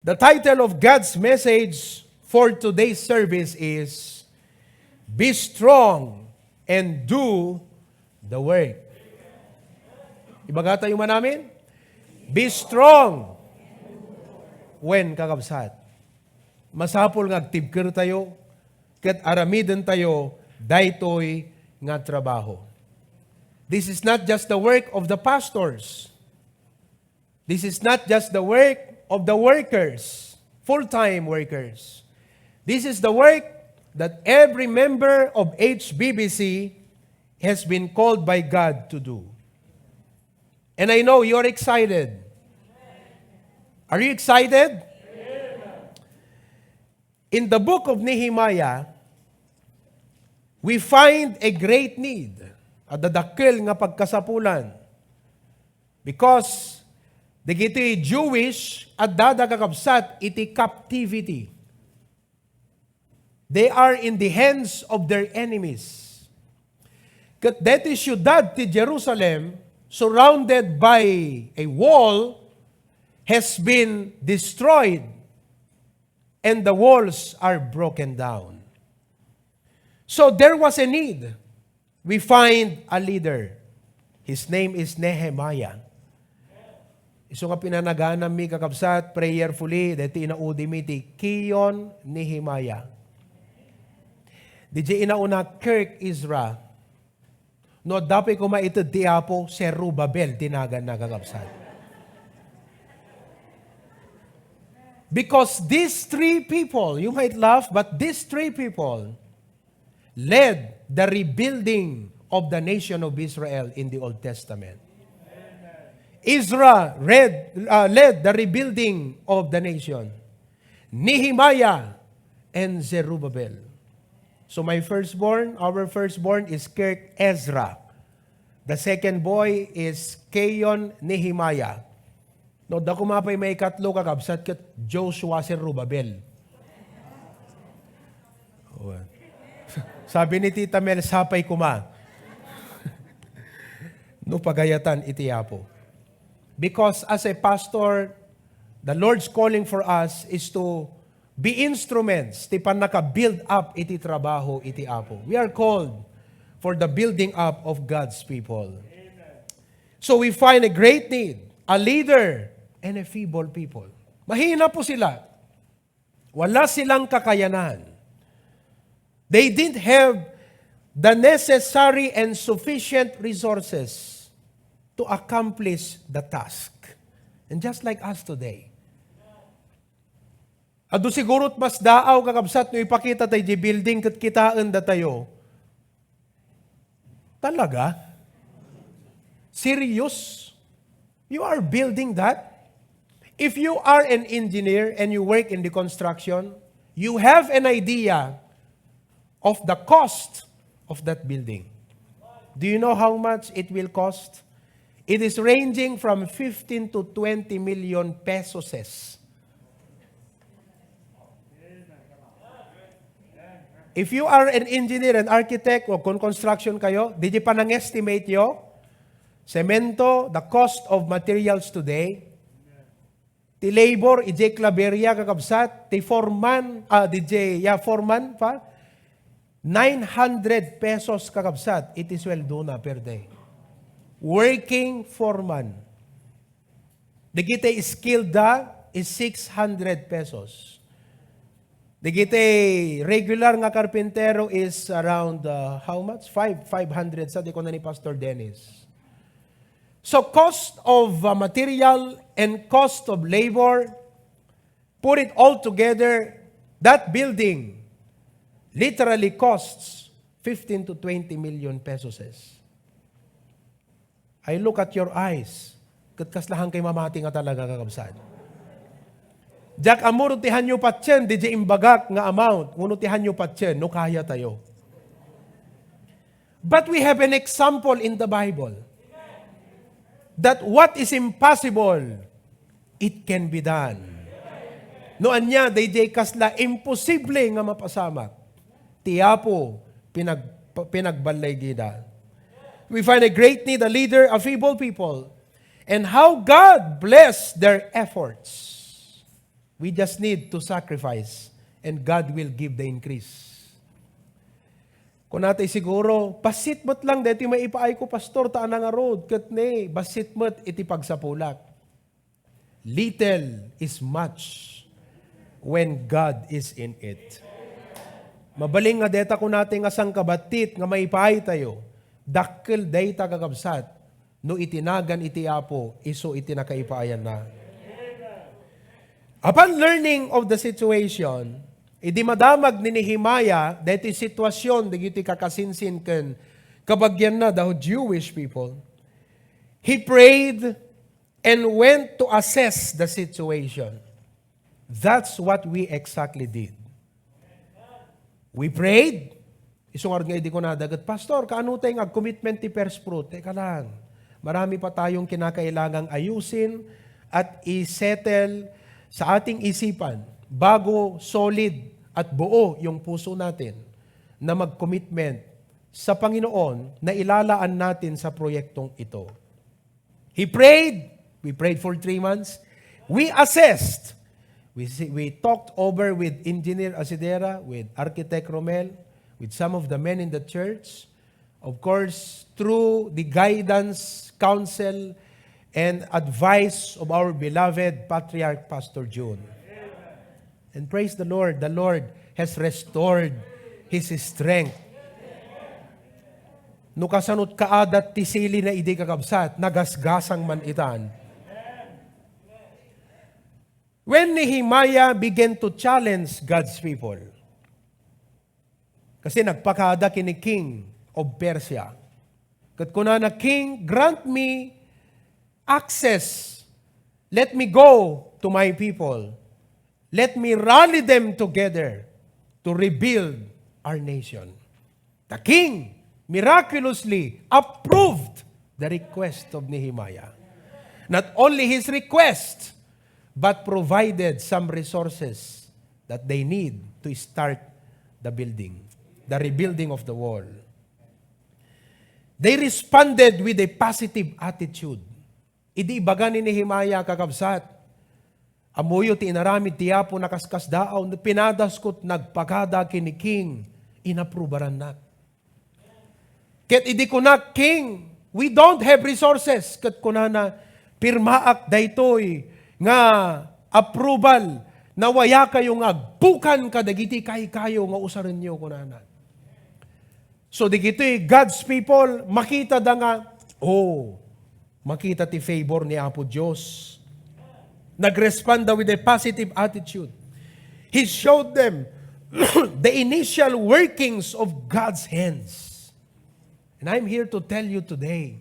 The title of God's message for today's service is, Be Strong and Do the Work. Ibaga tayo man namin? Be strong when kakabsat. Masapol nga active tayo, kat aramiden tayo, daytoy nga trabaho. This is not just the work of the pastors. This is not just the work of the workers, full-time workers. This is the work that every member of HBBC has been called by God to do. And I know you're excited. Are you excited? In the book of Nehemiah, we find a great need at dadakkel nga pagkasapulan. Because digiti Jewish at dadagakabsat iti captivity. They are in the hands of their enemies. Kat deti syudad ti Jerusalem, surrounded by a wall, has been destroyed, and the walls are broken down. So there was a need. We find a leader. His name is Nehemiah. Iso nga pinanaganam mi kakabsat prayerfully deti inaudi mi ti Kiyon Nehemiah. Di inauna Kirk Isra. No dapat ko maitid ti Apo Serubabel tinagan na kakabsat. Because these three people, you might laugh, but these three people led the rebuilding of the nation of Israel in the Old Testament. Ezra led the rebuilding of the nation. Nehemiah and Zerubbabel. So our firstborn is Kirk Ezra. The second boy is Keyon Nehemiah. No, da kumapay may katlo kakabsat kat Joshua Zerubbabel. Sabi ni Tita Mel, sapay kuma. No pagayatan iti Apo. Because as a pastor, the Lord's calling for us is to be instruments ti pan naka-build up iti trabaho iti Apo. We are called for the building up of God's people. Amen. So we find a great need, a leader, and a feeble people. Mahina po sila. Wala silang kakayanan. They didn't have the necessary and sufficient resources to accomplish the task. And just like us today. Ado sigurot mas daaw kakabsat no ipakita tayo di building kat kitaan da tayo. Talaga? Serious? You are building that? If you are an engineer and you work in the construction, you have an idea of the cost of that building. Do you know how much it will cost? It is ranging from 15 to 20 million pesos. If you are an engineer and architect o kung construction kayo, did you pa nang-estimate yo? Semento, the cost of materials today, ti labor, ije klaberya kakabsat, ti foreman, foreman pa, 900 pesos kakabsat, it is sweldo na per day. Working foreman. Digite skilled da is 600 pesos. Digite regular nga karpintero is around how much? 500 sa di ko na ni Pastor Dennis. So cost of material and cost of labor, put it all together, that building literally costs 15 to 20 million pesos. I look at your eyes. Katkaslahan kay mamati nga talaga kakabsad. Jak amurutihan nyo patyen, di imbagak nga amount. Unutihan nyo patyen, no kaya tayo. But we have an example in the Bible that what is impossible, it can be done. No anya, di kasla imposible nga mapasamak. Tiyapo, pinagbalay gida. We find a great need, a leader, a feeble people, and how God blessed their efforts. We just need to sacrifice and God will give the increase. Kung natin siguro, pasitmat lang, dito may ipaay ko, pastor, taan nga road, katne, basitmat, iti pagsapulak. Little is much when God is in it. Mabaling nga deta ko natin nga sang kabatit, nga may ipaay tayo, dakkel data kakabsat, no itinagan iti apo, iso itinakaipayan na. Upon learning of the situation, idi madamag ni Nehemiah, dahil sitwasyon, dahil kakasinsin ken kabagyan na the Jewish people, he prayed and went to assess the situation. That's what we exactly did. We prayed. Isungar nga hindi ko nadagat, Pastor, kaano tayo nga commitment ti first fruit? Teka lang, marami pa tayong kinakailangang ayusin at isettle sa ating isipan bago solid at buo yung puso natin na mag-commitment sa Panginoon na ilalaan natin sa proyektong ito. He prayed. We prayed for 3 months. We assessed. We talked over with Engineer Asidera, with Architect Romel, with some of the men in the church. Of course, through the guidance, counsel, and advice of our beloved Patriarch Pastor June. And praise the Lord has restored His strength. No kasanot kaadat tisili na idi kakabsat, nagasgasang man itan. When Nehemiah began to challenge God's people, kasi nagpakada kini King of Persia, kat kuna na King, grant me access. Let me go to my people. Let me rally them together to rebuild our nation. The king miraculously approved the request of Nehemiah. Not only his request, but provided some resources that they need to start the building, the rebuilding of the wall. They responded with a positive attitude. Idi baga ni Nehemiah kakabsat. Amuyo ti inaramid ti apo nakaskas daaw, pinadaskot nagpagada kini king, inaprubaran na. Ket idi ko na, king, we don't have resources. Ket ko na pirmaak daytoy nga approval na waya kayo nga agbukan kadagiti kayo nga usaran niyo ko na. So digito'y God's people, makita da nga, makita ti favor ni Apo Diyos. Nag-respond with a positive attitude. He showed them the initial workings of God's hands. And I'm here to tell you today,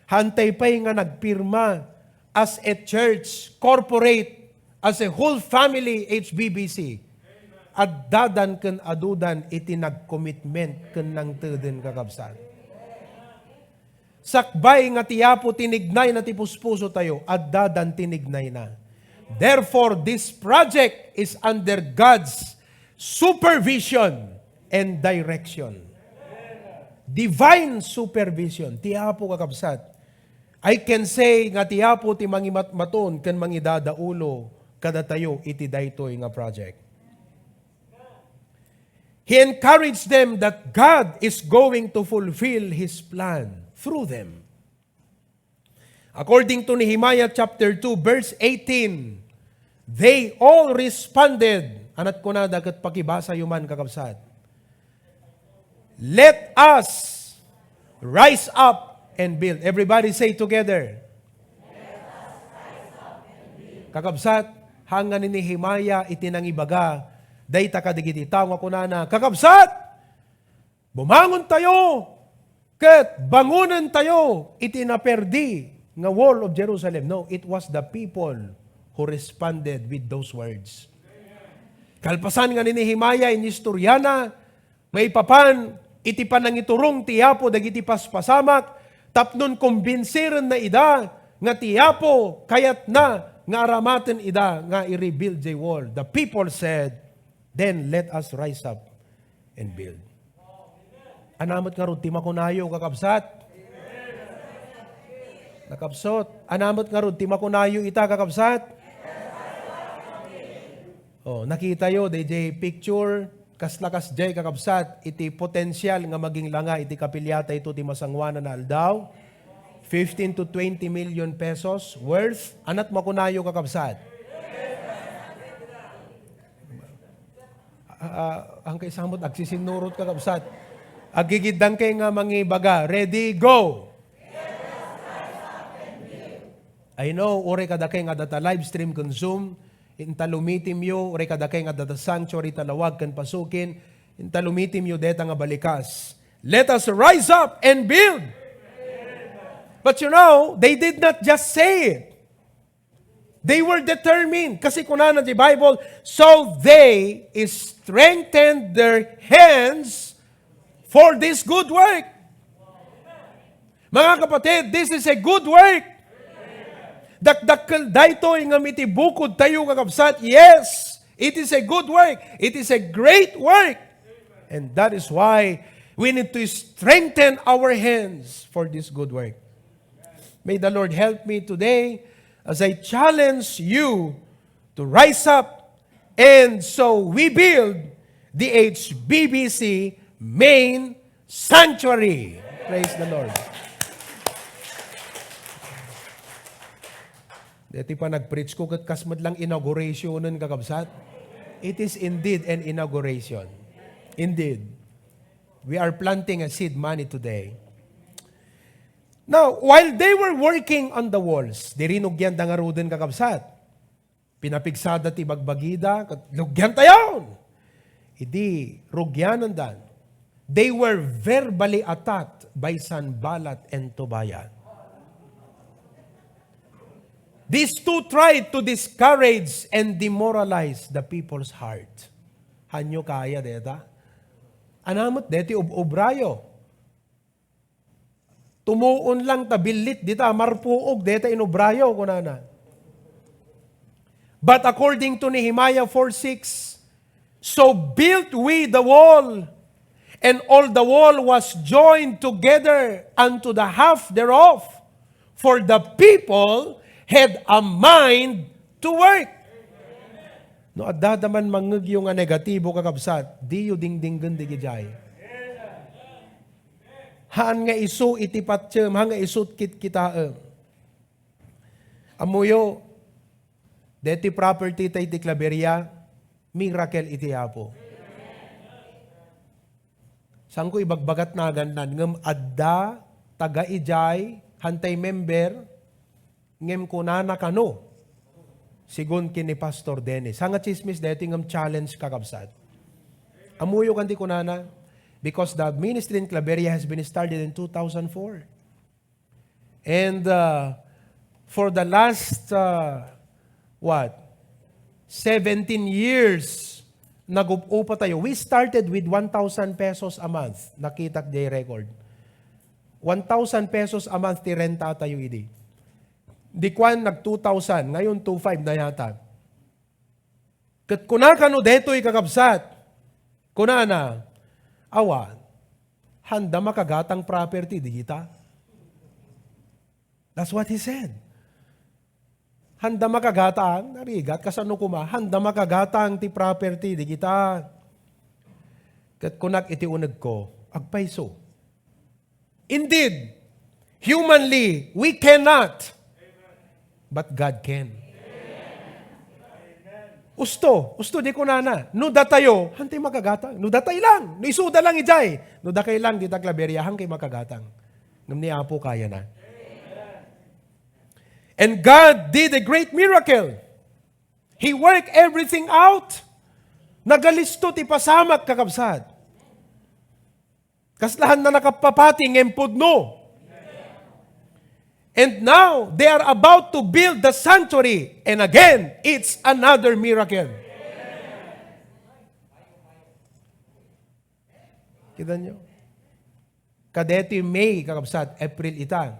hantay pa'y nga nagpirma as a church, corporate, as a whole family, HBBC, at dadan ken adudan iti nag-commitment ken nang teden kakabsat. Sakbay nga tiyapo tinignay na tipuspuso tayo, at dadan tinignay na. Therefore, this project is under God's supervision and direction. Divine supervision. Tiyapo kakabsat. I can say nga tiyapo ti mangimatmaton ken mangidadaulo kada tayo iti daytoy nga project. He encouraged them that God is going to fulfill His plan through them. According to Nehemiah chapter 2, verse 18, they all responded. Anat ko na dagat pakibasa yuman kakabsat. Let us rise up and build. Everybody say together. Let us rise up and build. Kakabsat, hanga ni Nehemiah itinangibaga, dayta kadigiti tawa ko na, kakabsat, bumangon tayo, ket bangunan tayo, itinaperdi nga wall of Jerusalem. No, it was the people who responded with those words. Kalpasan nga ni Nehemiah, inistoryana, may papan, iti panangiturong tiyapo, dagiti paspasamak, tapnon kumbinsiren na ida, nga tiyapo, kayat na, nga aramaten ida, nga i-rebuild the wall. The people said, then let us rise up and build. Anamat nga ron, timakunayo kakabsat. Nakabsot. Anamat nga ron, timakunayo ita kakabsat. Nakita yo, DJ picture, kaslakas jay kakabsat, iti potensyal nga maging langa, iti kapilyata ito ti masangwana na aldaw, 15 to 20 million pesos worth, anat makunayo kakabsat. Ang kay samot, agsisinurot kakabsat. Agigidang kay nga mangibaga, ready, go! I know, ore kada kay nga data live stream consume, intalumitim yo, ore kada kay nga data sanctuary talawag kan pasukin, intalumitim yo deta nga balikas. Let us rise up and build. But you know, they did not just say it. They were determined. Kasi kunan di Bible, so they strengthened their hands for this good work. Mga kapatid, this is a good work. Dakdakkel daytoy nga miti bukod tayo kakabsat. Yes, it is a good work. It is a great work. And that is why we need to strengthen our hands for this good work. May the Lord help me today as I challenge you to rise up and so we build the HBBC main sanctuary. Praise the Lord. Dati pa nag-preach ko kat kasmad lang inaugurationan kakabsat. It is indeed an inauguration. Indeed. We are planting a seed money today. Now, while they were working on the walls, dirinugyan dangaruden kakabsat. Pinapigsada ti bagbagida, lugyan tayon. Idi, rugyanan dan. They were verbally attacked by Sanballat and Tobiah. These two tried to discourage and demoralize the people's heart. Hanyo kaya deta? Anamot deti obrayo. Tumuon lang tabilit dita, marpuog deta inobrayo kunana. But according to Nehemiah 4:6, so built we the wall, and all the wall was joined together unto the half thereof, for the people had a mind to work. No, at dadaman mangag yung negatibo kakabsat, di yu dingdinggan di gijay. Haan nga isu itipat siyem, haan nga isut kitaem. Amuyo, deti property tay ti Claveria, miracle iti apo. Saan ko ibagbagat na gandan, ngam adda, taga-ijay, hantay member, ngem kunana kano, sigun kini Pastor Dennis. Hanga chismis deti ngam challenge kakabsat. Amuyo kanti kunana, because the ministry in Claveria has been started in 2004. And for the last, 17 years, nag-upa tayo. We started with 1,000 pesos a month. Nakita day record. 1,000 pesos a month ti renta tayo idi. Di kwan nag 2,000, ngayon 2,500 na yata. Kat kunakano deto'y kakabsat, kunana, awa, handa makagatang property, di kita? That's what he said. Handa makagatang, narigat, kasano kuma, handa makagatang ti property, di kita? Kat kunak iti unag ko, agpaiso. Indeed, humanly, we cannot. But God can. Usto di ko nana. No datayo, hantay makagatang. No datay lang. No isuda lang ijay. No dakay lang, di Claveria, hangkay makagatang. Ngam ni Apo kaya na. And God did a great miracle. He worked everything out. Nagalisto ti pasamak kakabsat. Kaslahan na nakapapating empudno. And now, they are about to build the sanctuary. And again, it's another miracle. Kita nyo? Kadeti May, kakabsat, April ita.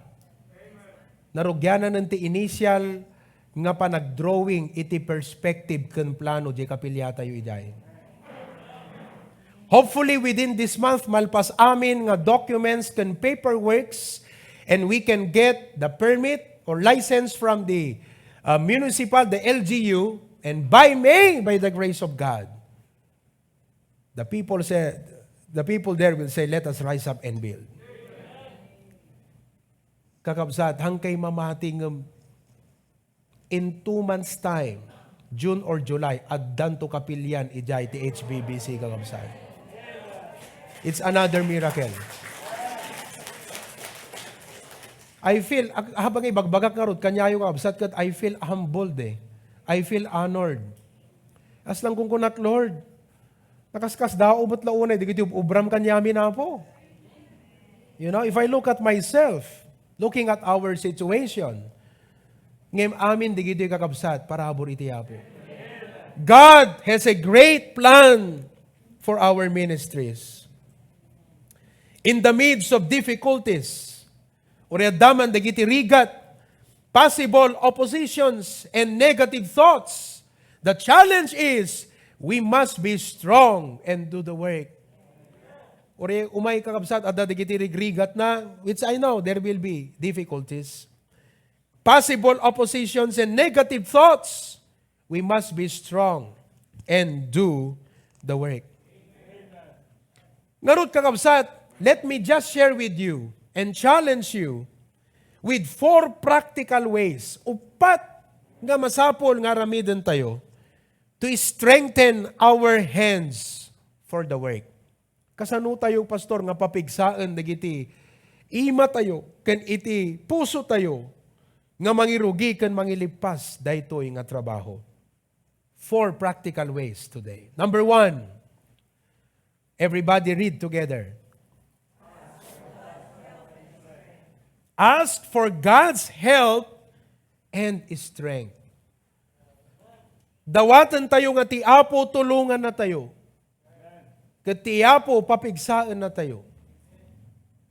Narugyanan ng ti initial nga pa nag-drawing iti perspective kan plano di kapilyata yu iday. Hopefully, within this month, malpas amin nga documents kan paperworks and we can get the permit or license from the municipal, the LGU, And by May, by the grace of God, the people there will say, let us rise up and build. Kakabsat, hangkay mamating in 2 months' time, June or July, addan to kapilyan ijay ti HBBC kakabsat. It's another miracle. I feel, habang ibagbagak nga rod, kanyayo kakabsat, kat I feel humbled I feel honored. As lang kung kunat, Lord, nakaskas daw, ubot launay, di kiti ubram kanyami na po. You know, if I look at myself, looking at our situation, ngem amin di kiti kakabsat, parabor iti apo. God has a great plan for our ministries. In the midst of difficulties, uriadaman di kiti rigat, possible oppositions and negative thoughts, the challenge is, we must be strong and do the work. Uri umay kakabsat, adda di kiti rigrigat na, which I know there will be difficulties. Possible oppositions and negative thoughts, we must be strong and do the work. Ngarut kakabsat, let me just share with you and challenge you with 4 practical ways. Upat nga masapol nga ramiden tayo to strengthen our hands for the work. Kasano tayo, pastor, nga papigsaan dagiti ima tayo, ken iti puso tayo, nga mangirugi ken mangilipas daytoy nga trabaho. 4 practical ways today. Number 1, everybody read together. Ask for God's help and strength. Dawatan tayo nga ti Apo, tulungan na tayo. Ket ti Apo, papigsaan na tayo.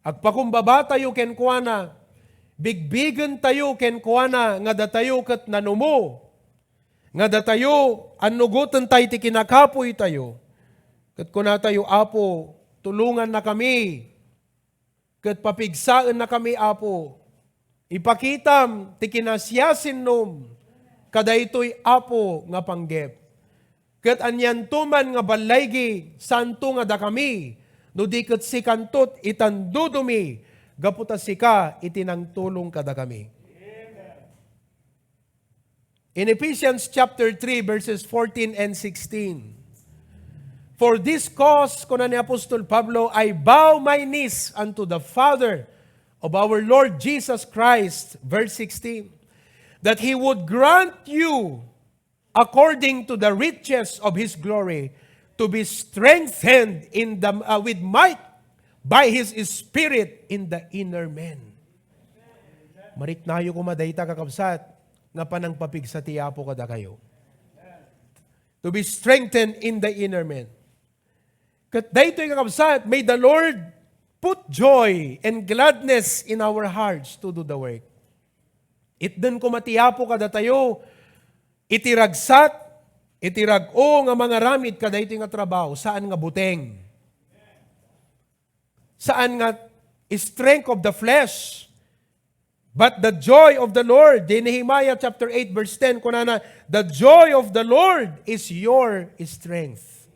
Agpakumbaba tayo ken kuana, bigbigen tayo ken kuana, nga datayo ket nanumo. Nga datayo, anugutan tayo ti kinakapoy tayo. Ket kuna tayo, Apo, tulungan na kami. Ket papigsaan na kami, Apo. Ipakitam, ti kinasyasin nom, kadaytoy Apo nga panggep. Ket anyan tuman nga balaygi, santo nga da kami, no di ket sikantot itandudumi, gaputa sika itinangtulong kada kami. In Ephesians chapter 3, verses 14 and 16, for this cause, kuna ni Apostol Pablo, I bow my knees unto the Father of our Lord Jesus Christ, verse 16, that He would grant you, according to the riches of His glory, to be strengthened in the, with might by His Spirit in the inner man. Mariknayo kumadayta kakabsat, nga panang papig sa tiyapo kada kayo. To be strengthened in the inner man. Kat daytoy kakabsat, may the Lord put joy and gladness in our hearts to do the work. Itden ko matiyapo kada tayo, itiragsat, itirago nga mga ramid kada ito nga trabaho, saan nga buteng? Saan nga strength of the flesh? But the joy of the Lord, in Nehemiah chapter 8 verse 10, kunana, the joy of the Lord is your strength.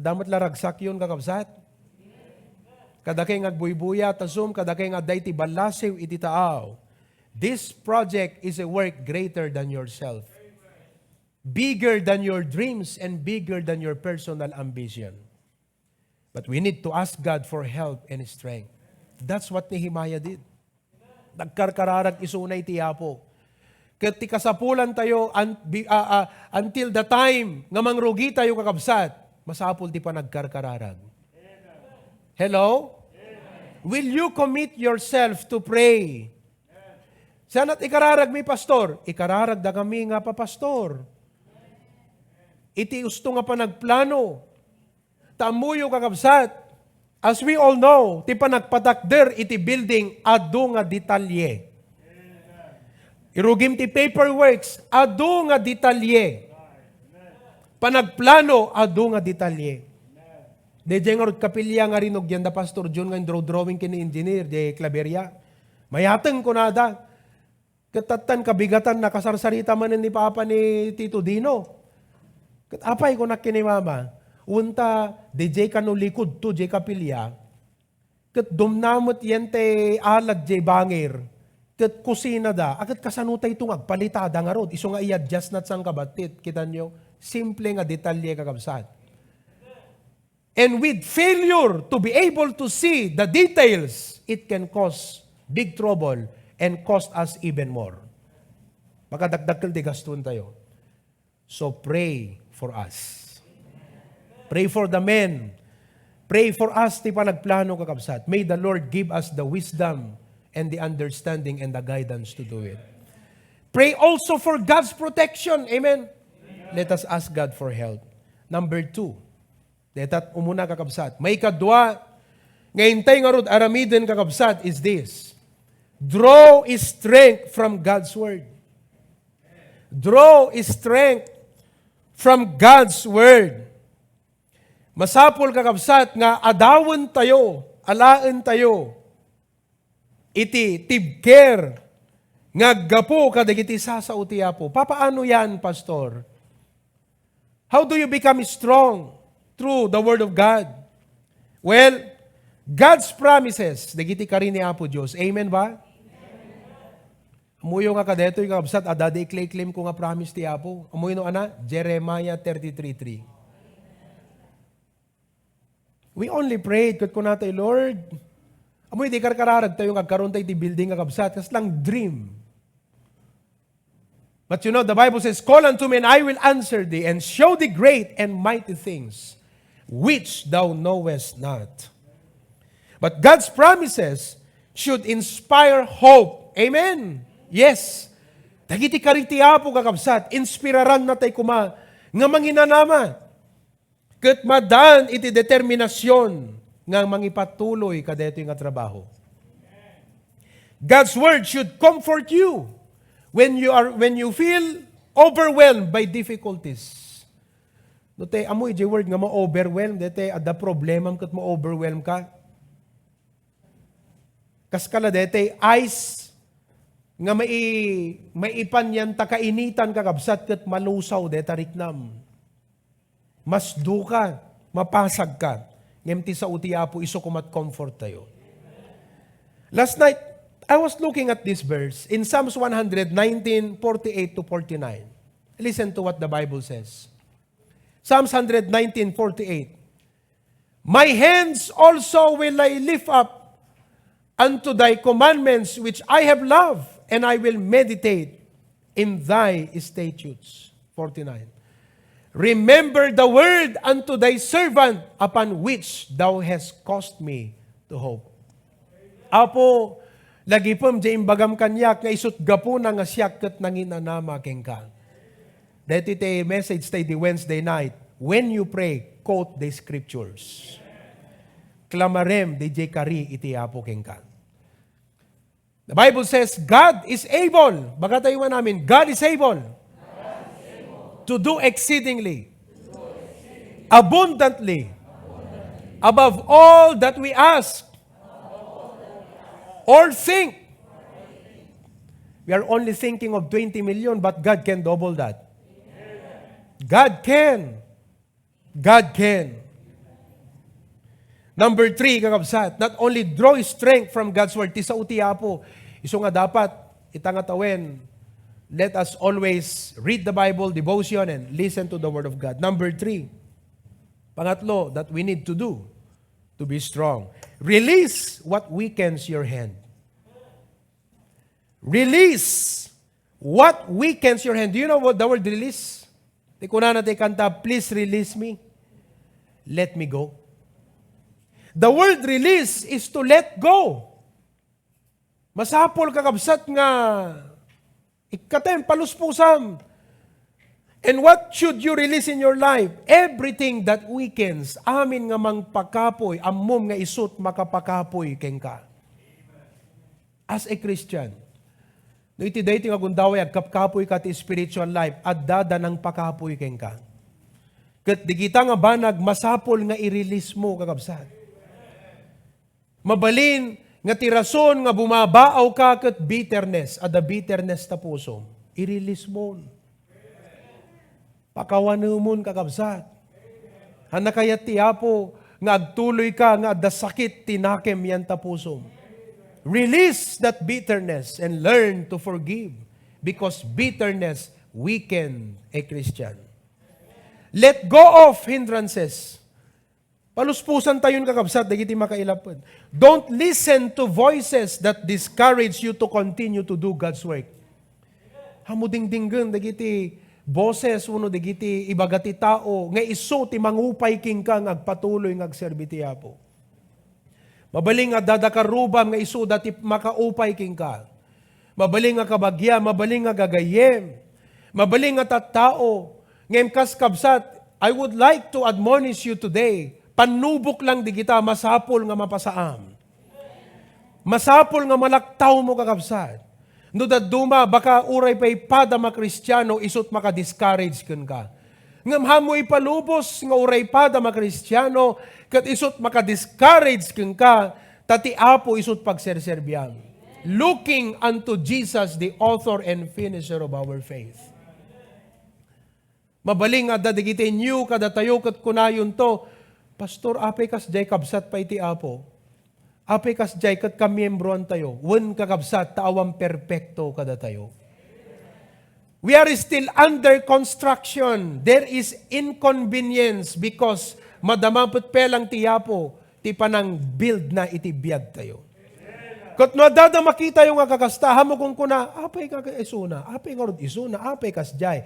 Damat laragsak yun kakabsat. Kadakay nga buybuya, tasum, kadakay nga dayti balasiw, iti taaw. This project is a work greater than yourself. Bigger than your dreams and bigger than your personal ambition. But we need to ask God for help and strength. That's what Nehemiah did. Nagkarkararag isunay tiyapo. Ket ti kasapulan tayo until the time nga mangrugi tayo kakabsat, masapul ti pa nagkarkararag. Hello? Will you commit yourself to pray? Sana't ikararag mi pastor? Ikararag da kami nga pa pastor. Iti usto nga pa nagplano. Tamuyo kakabsat. As we all know, ti pa nagpatakder iti building adu nga detalye. Irugim ti paperworks adu nga detalye. Panagplano adu nga detalye. De jengorot kapilya nga rinog yan da pastor John nga drawing kini engineer de Claveria. Mayateng ko nada. Katatan kabigatan na kasarsarita man ni Papa ni Tito Dino. Kat apay ko nakinimama, unta DJ kanu likod to J kapilya, kat dumnamot yente alag J bangir, kat kusina da, akat kasanutay itong agpalitada nga rod, iso nga i-adjust nat sang kabatit, kita nyo, simple nga detalye kakabsat. And with failure to be able to see the details, it can cause big trouble and cost us even more. Makadagdagal di gaston tayo. So pray for us. Pray for the men. Pray for us, ti pa nagplano kakabsat. May the Lord give us the wisdom and the understanding and the guidance to do it. Pray also for God's protection. Amen? Let us ask God for help. Number 2. Letat umuna kakabsat. May kadwa, ngayon tayo nga rod aramiden kakabsat is this. Draw strength from God's Word. Draw strength from God's Word. Masapol kakabsat nga adawon tayo, alaan tayo, iti tibker, nga gapo kadagiti sa utiapo. Papaano yan, Pastor? How do you become strong? Through the Word of God. Well, God's promises, dagiti karin ni Apo Diyos. Amen ba? Amuyo nga kadeto yung kabsat, adada i-claim ko nga promise ti Apo. Amuyo no ana, Jeremiah 33:3. We only prayed, kat ko natay, Lord, amuyo di karkararag tayo nga karon tayo ti building nga kabsat, kas lang dream. But you know, the Bible says, call unto me and I will answer thee and show thee great and mighty things which thou knowest not. But God's promises should inspire hope. Amen. Yes. Dagiti kariti Apo kakabsat, inspiraran na tayo kuma, nga manginanama. Ket madan iti determinasyon nga mangipatuloy kadeto nga trabaho. God's word should comfort you when you feel overwhelmed by difficulties. Dote amoy di word nga ma-overwhelm, dete ada problemam ket ma-overwhelm ka. Kaskala dete ice nga maipan yan takainitan kakabsat ket malusaw deta riknam. Mas duka, mapasag ka. Ngemti sa uti Apo iso kumat comfort tayo. Last night, I was looking at this verse in Psalms 119:48 to 49. Listen to what the Bible says. Psalms 119:48. My hands also will I lift up unto thy commandments which I have loved, and I will meditate in thy statutes. 49. Remember the word unto thy servant upon which thou hast caused me to hope. Apo, lagi pom di imbagam kanyak nga isut gapo na nga siyak ket nanginanama keng ka. Dito iti message tayo di Wednesday night. When you pray, quote the scriptures. Klamarem di jay kari iti Apo keng ka. The Bible says, God is able. Baga tayo namin, God is able to do exceedingly, abundantly, above all that we ask or think. We are only thinking of 20 million, but God can double that. God can. God can. Number 3, kakabsat, not only draw strength from God's word, ti sa uti Apo, iso nga dapat, itangatawen, let us always read the Bible, devotion, and listen to the Word of God. Number 3, pangatlo, that we need to do to be strong. Release what weakens your hand. Release what weakens your hand. Do you know what the word release? Tikuna natin kanta, please release me. Let me go. The word release is to let go. Masapol kakabsat nga ikatem paluspusam. And what should you release in your life? Everything that weakens. Amin nga mangpakapoy, ammom nga isut makapakapoy keng ka. As a Christian, no iti dayti nga gundaway agkapkapoy ka ti spiritual life, addada ng pakapoy keng ka. Ket digita nga banag masapol nga i-release mo kakabsat. Mabalin nga tirason nga bumabaaw ka ket bitterness, ada bitterness ta puso, i-release mo. Pakawanumon kakabsat. Hana kayat ti Apo nga agtuloy ka nga adda sakit tinakem yan ta puso. Release that bitterness and learn to forgive because bitterness weaken a Christian. Let go of hindrances. Paluspusan tayon kakabsat, dagiti makailapod. Don't listen to voices that discourage you to continue to do God's work. Hamuding-dinggan, dagiti boses, uno dagiti ibagati tao, nga iso ti mangupay king ka, ngagpatuloy ngagserbi ti Apo. Mabaling nga dadakarubam, nga iso dati makaupay king ka. Mabaling nga kabagya, mabaling nga gagayem, mabaling nga tattao. Ngayon kas kabsat, I would like to admonish you today, panubok lang di kita, masapol nga mapasaam. Masapol nga malaktaw mo kakabsat. No daduma, baka uray pa'y padama Kristiyano, isot maka-discourage kun ka. Ngam hamo ipalubos, nga uray padama Kristiyano, kat isot maka-discourage kun ka, tati Apo isot pagserserbiyan. Looking unto Jesus, the author and finisher of our faith. Mabaling nga dadigiti new, kada tayo kat kunayon to, Pastor, apay kas jay kabsat pa iti Apo. Apay kas jay kat kamiyembroan tayo. Wen kakabsat, taawang perpekto kada tayo. We are still under construction. There is inconvenience because madamapot pelang ti Apo, ti panang build na iti biyag tayo. Kat no dada makita yung kakastahan mo kung kuna, apay kakaisuna, apay nga rod isuna, apay kas jay.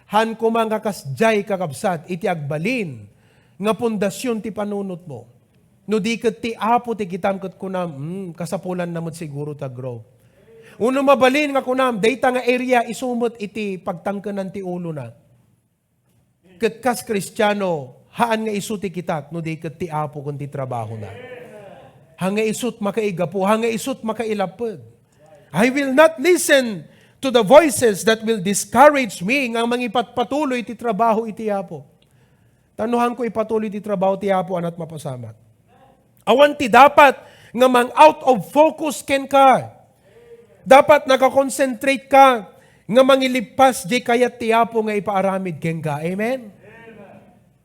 Han kumang kakasjay kakabsat, iti agbalin, nga pundasyon ti panunot mo. No di kat ti Apo ti kitam kat kunam, kasapulan namot siguro ta grow. Uno mabalin nga kunam, data nga area isumot iti pagtangkanan ti ulo na. Kat kas Kristiyano, haan nga isu ti kitak, no di kat ti Apo kun ti trabaho na. Hanga isut makaigapo, hanga isut makailapod. I will not listen to the voices that will discourage me nga mangipatpatuloy ti trabaho iti Apo. Tanuhan ko ipatuloy ti trabaho ti Apo anat mapasamat. Awan ti dapat nga mang out of focus ken ka. Dapat nakakonsentrate ka nga mangilipas di kayat ti Apo nga ipaaramid ken ka. Amen?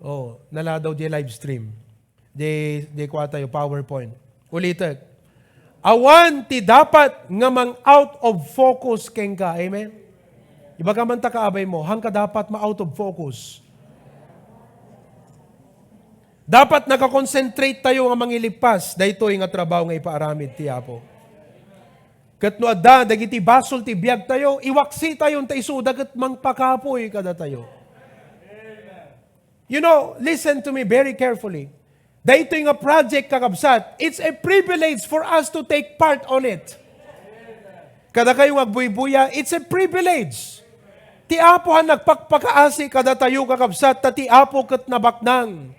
Oh, naladaw di live stream. Di kuha tayo PowerPoint. Ulitin. Awan ti dapat nga mang out of focus ken ka. Amen? Iba ka man takaabay mo, hang ka dapat ma-out of focus. Dapat nakakonsentrate tayo nga mangilipas, daytoy nga trabaho nga ipaaramid ti Apo. Kat no adda, dagiti basol ti biag tayo, iwaksi tayo ta isuda kat mangpakapoy kada tayo. You know, listen to me very carefully. Daytoy nga project kakabsat, it's a privilege for us to take part on it. Kada kayo agbuy-buya, it's a privilege. Ti Apo han nagpakpakaasi kada tayo kakabsat, ta ti Apo kat nabaknang.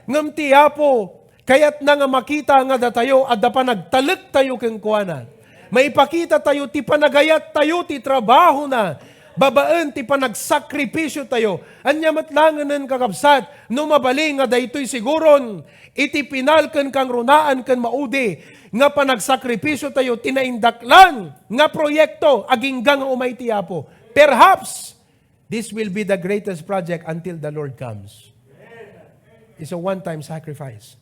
Ngam ti Apo, kayat na nga makita nga datayo, at da pa nagtalek tayo keng kuana. Maipakita tayo, ti panagayat tayo, ti trabaho na. Babaan, ti panagsakripisyo tayo. Anya matlanganan kakabsat, no mabaling nga daytoy siguron, iti pinalken kang runaan kan maudi, nga panagsakripisyo tayo, tinaindaklan, nga proyekto, aginggang umay ti Apo. Perhaps, this will be the greatest project until the Lord comes. It's a one-time sacrifice.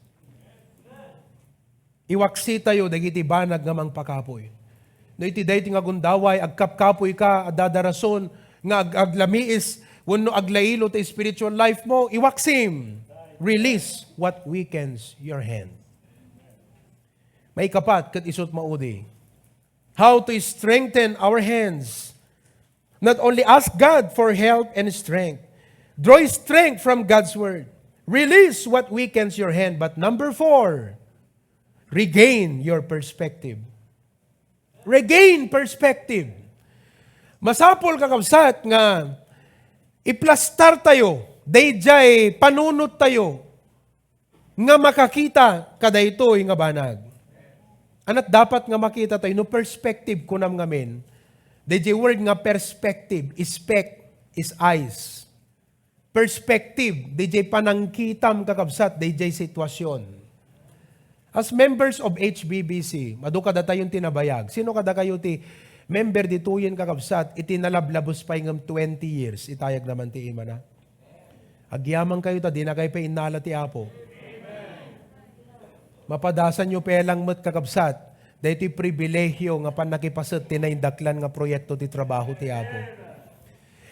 Iwaksi tayo, dagiti banag nga mang pakapoy. No iti dayti nga gundaway, agkapkapoy ka, adadarason, nga aglamiis, wano aglailo ta spiritual life mo, iwaksim. Release what weakens your hand. May kapat, kat isot maudi. How to strengthen our hands. Not only ask God for help and strength. Draw strength from God's word. Release what weakens your hand. But number 4, regain your perspective. Regain perspective. Masapol kakabsat nga iplastar tayo, dayjay panunot tayo, nga makakita kadaytoy nga banag. Anat dapat nga makita tayo, no perspective kunam ngamin, dayjay word nga perspective, spec is eyes. Perspective, DJ panangkitam kakabsat, DJ sitwasyon. As members of HBBC, madu kada tayong tinabayag. Sino kada kayo ti member dituyen kakabsat, itinalablabos pa yung 20 years, itayag naman ti ima na. Agyamang kayo ta, di na kayo pa inala ti Apo. Mapadasan nyo pelang mat kakabsat, dahil ito'y pribilehyo nga pan nakipasat tinaindaklan nga proyekto ti trabaho ti Apo.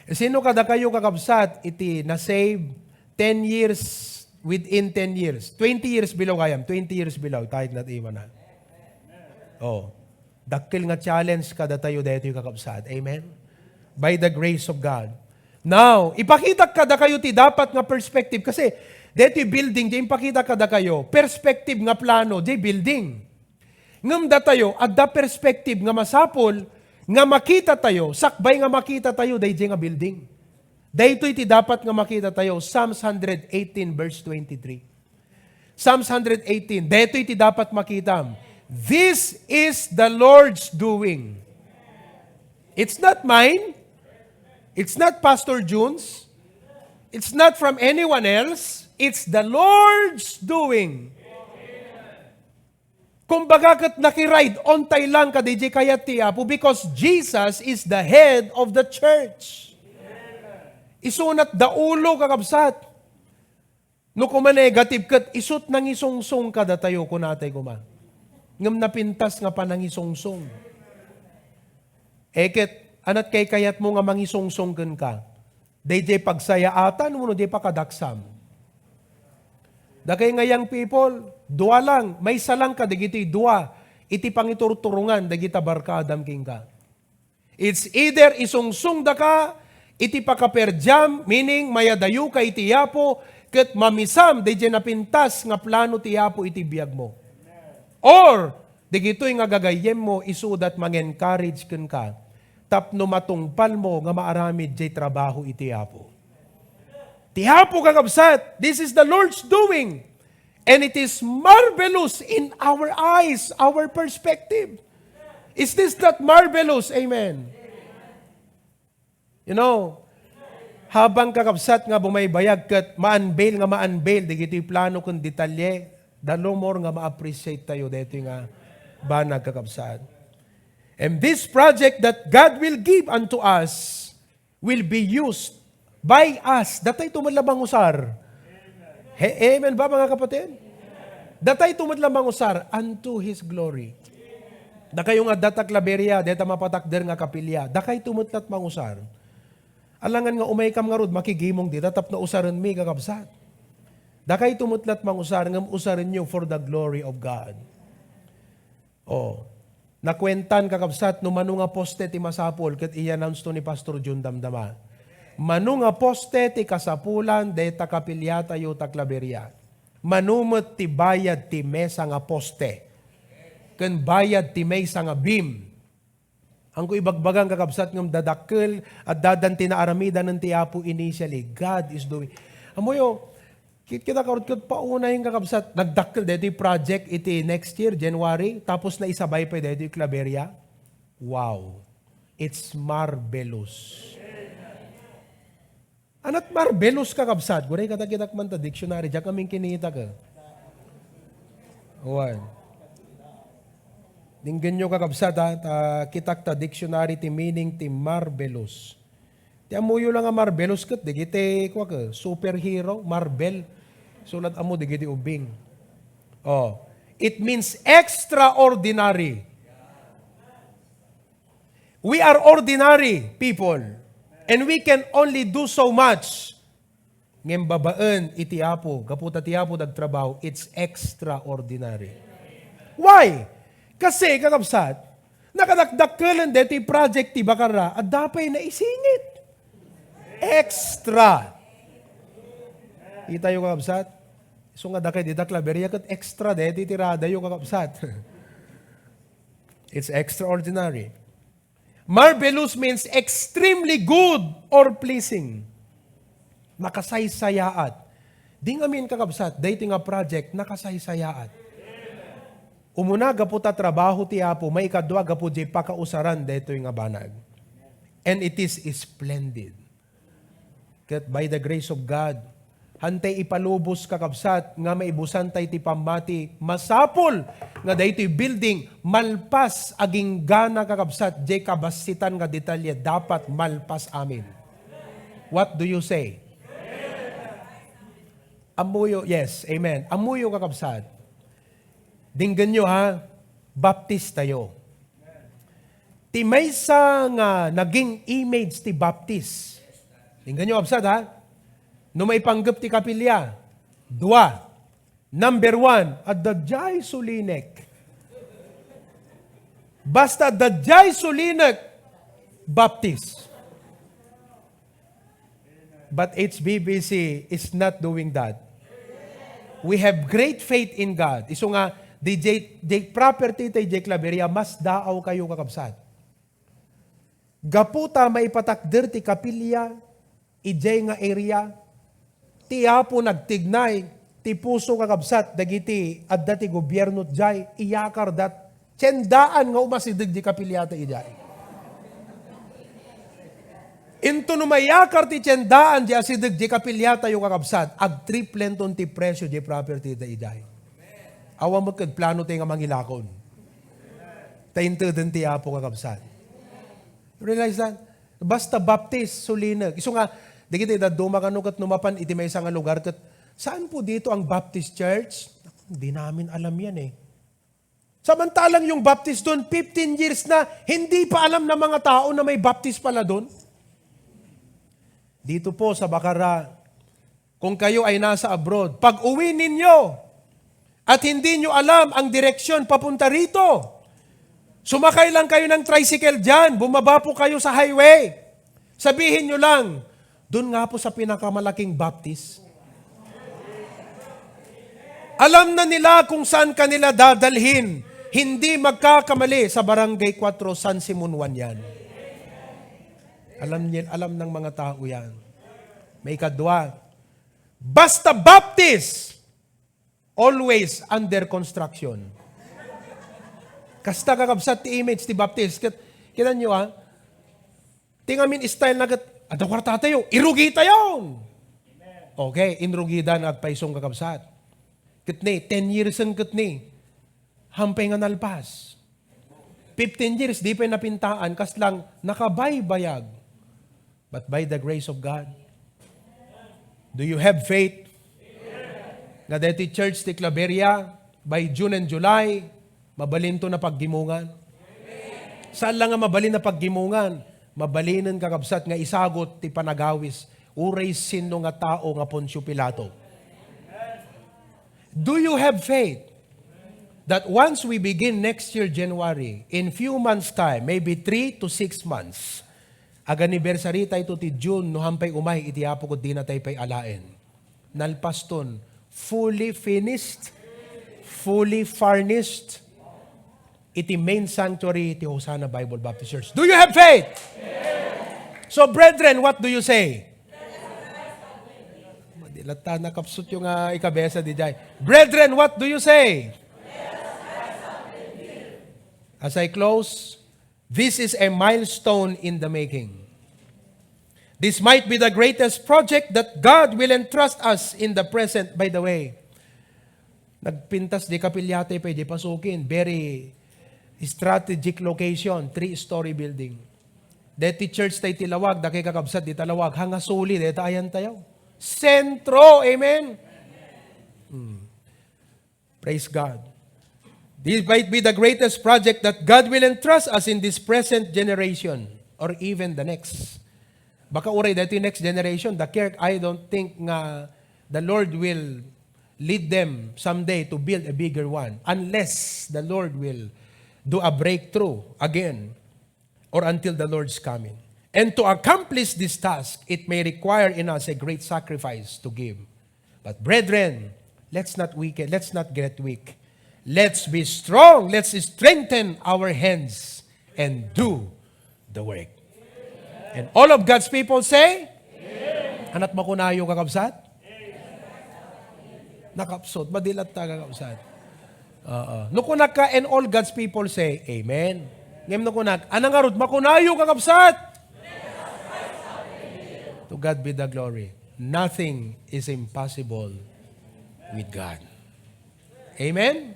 Sino kada kayo kakabsat, iti na-save 10 years, within 10 years. 20 years below kayam. 20 years below. Tahit na ima na. Oh. Dakil nga challenge kada tayo dito yung kakabsat. Amen? By the grace of God. Now, ipakita kada kayo ti dapat nga perspective. Kasi, dito yung building, di ipakita kada kayo. Perspective nga plano, di building. Ngam da tayo, at da perspective nga masapol, nga makita tayo, sakbay nga makita tayo, di nga building. Dahito iti dapat nga makita tayo, Psalms 118 verse 23. Psalms 118, dahito iti dapat makita. This is the Lord's doing. It's not mine. It's not Pastor June's. It's not from anyone else. It's the Lord's doing. Kumbaga kat nakiride, ontay lang ka DJ kayat ti Apo because Jesus is the head of the church. Isunat daulo kakabsat. No kuma negative kat, isut nang isungsong kada tayo kunatay kuma. Ngam napintas nga pa nang isungsong. Eket, anat kay kayat mo nga mangisungsong ka. DJ pagsayaatan mo no di pa kadaksam. Dakay ngayang people, dua lang, may salang ka, digiti dua, iti pangiturturungan, digita barkadam king ka. It's either isungsong da ka, iti pakaperjam, meaning mayadayo ka iti yapo, ket mamisam, DJ napintas nga plano ti yapo iti biyag mo. Or, digito'y nga gagayem mo, isudat mang-encourage ken ka, tapno matungpal mo nga maaramid jay trabaho iti yapo. Ti yapo kakabsat, this is the Lord's doing. And it is marvelous in our eyes, our perspective. Is this not marvelous? Amen. You know, habang kakabsat nga bumaybayag kat ma-unveil, digito'y plano kung detalye, dalo more nga ma-appreciate tayo dito nga banag kakabsat. And this project that God will give unto us will be used by us. Datay tumadlamang usar. Amen ba mga kapatid? Datay tumadlamang usar unto His glory. Da kayo nga datak laberia, deta mapatakder nga kapilya. Da kayo tumutlat mangusar. Alangan nga umay kam nga rod, makigimong di, tatap na usaran mi kakabsat. Dakay tumutlat mang usar, ngam usaran nyo for the glory of God. Nakwentan kakabsat, no manu nga poste ti masapol, kat i-announce to ni Pastor Jun Damdama. Manu nga poste ti kasapulan, de takapilyata yu taklaberia. Manumot ti bayad ti mesa nga poste. Ken bayad ti mesa nga beam. Ang ko ibagbagang kakabsat ng dadakkel at dadanti na aramida ng tiyapo initially. God is doing. Amoyo, kita karot pauna yung kakabsat. Nagdakkel dito yung project iti next year, January. Tapos na isabay pa dito yung Claveria. Wow. It's marvelous. Anat marvelous kakabsat. Guray katakitak man ta dictionary. Diyan kaming kinita ka. One. Dinggan nyo kakabsat kitak ta dictionary ti meaning ti marvelous. Ti amuyo lang nga marvelous kat, digiti kwa ka, superhero, Marvel. Sulat amo, digiti ubing. It means extraordinary. We are ordinary people. And we can only do so much. Ngem babaan iti apo, kaputa ti apo dagtrabaho, it's extraordinary. Why? Kasi, kakabsat, nakadakdakkelan dito yung project ti Bacarra at dapay na isingit. Extra. Kita yung kakabsat? So nga dakay di daklaberia kat extra dito tirada yung kakabsat. It's extraordinary. Marvelous means extremely good or pleasing. Nakasaysayaat. Di nga min kakabsat, dito nga project, nakasaysayaat. Umuna gaputa trabaho ti Apo, may ikadwa gapu di pakausaran dito yung banag. And it is splendid. Kat by the grace of God, hantay ipalubos kakabsat, nga maibusan tay ti pamati, masapol, nga daytoy building, malpas aging gana kakabsat, jay kabasitan nga detalye, dapat malpas amin. What do you say? Amuyo, yes, amen. Amuyo kakabsat. Dinggan nyo ha, baptist tayo. Ti maysa nga naging image ti baptist. Dinggan nyo kakabsat ha. No may panggap ti kapilya. 2. Number 1, at dadyay sulinek. Basta dadyay sulinek, baptist. But HBBC is not doing that. We have great faith in God. Iso nga, di property tayo di Claveria, mas daaw kayo kakabsat. Gaputa maipatakder ti kapilya, ijay nga area, tiyapo nagtignay, ti puso kakabsat, dagiti adda ti gobyerno jay, iyakar dat, tiyendaan nga umasidig di kapilya ta ijay. Into numayakar ti tiyendaan di asidig di kapilyata yung kakabsat, ag triplenton ti presyo di property da iday. Awa magkagplano tayo nga mangilakon. Taintodan ti apo kakabsat. Realize that? Basta baptist, sulinag. Iso nga, di kita idaduma kanukat numapan, iti may isang lugar, kat, saan po dito ang Baptist Church? Hindi namin alam yan eh. Samantalang yung Baptist doon, 15 years na, hindi pa alam ng mga tao na may Baptist pala doon. Dito po sa Bacarra, kung kayo ay nasa abroad, pag uwi ninyo at hindi nyo alam ang direksyon papunta rito, sumakay lang kayo ng tricycle dyan, bumaba po kayo sa highway. Sabihin nyo lang, doon nga po sa pinakamalaking Baptist. Alam na nila kung saan kanila dadalhin. Hindi magkakamali sa Barangay 4 San Simon 1 yan. Alam ng mga tao yan. May ikadwa. Basta Baptist, always under construction. Kasta kakabsat ti image ti Baptist. Kita nyo ha, tingamin style na ada kwarta tayo, irugi tayo. Okay, inrugida na agpaisong kakabsat. Kitni, 10 years ang kitni. Hampay nga nalpas. 15 years, di pa napintaan, kas lang nakabaybayag. But by the grace of God, do you have faith? Nga deti church ti Claveria, by June and July, mabalin to na paggimungan. Saan lang nga mabalin na paggimungan? Mabalinan kakabsat nga isagot ti panagawis, uray sino nga tao nga Poncio Pilato. Do you have faith that once we begin next year, January, in few months time, maybe 3 to 6 months, ag-anniversary tayo ti June, no hampay umay, itiapo ko di na tayo pa'y alain. Nalpaston, fully finished, fully furnished, iti main sanctuary ti Hosanna Bible Baptist Church. Do you have faith? Yes. So, brethren, what do you say? Madilata na kapsut yung ikabesa di jay. Brethren, what do you say? As I close, this is a milestone in the making. This might be the greatest project that God will entrust us in the present. By the way, nagpintas di kapilyate pa di pasukin. Very strategic location, 3-story building. Deti church tayo tilawag, daki kakabsat di talawag, hanga suli, deti ayan tayo. Sentro, amen? Praise God. This might be the greatest project that God will entrust us in this present generation or even the next. Baka uray dito next generation, the kirk, I don't think nga the Lord will lead them someday to build a bigger one unless the Lord will do a breakthrough again or until the Lord's coming. And to accomplish this task, it may require in us a great sacrifice to give. But brethren, let's not get weak. Let's be strong. Let's strengthen our hands and do the work. And all of God's people say, Amen. Anat makunayo kakabsat? Nakapsot, madilat ta kakabsat. Nukunak ka and all God's people say, Amen. Ngayon nukunak, anang arod, makunayo kakabsat? To God be the glory. nothing is impossible with God. Amen?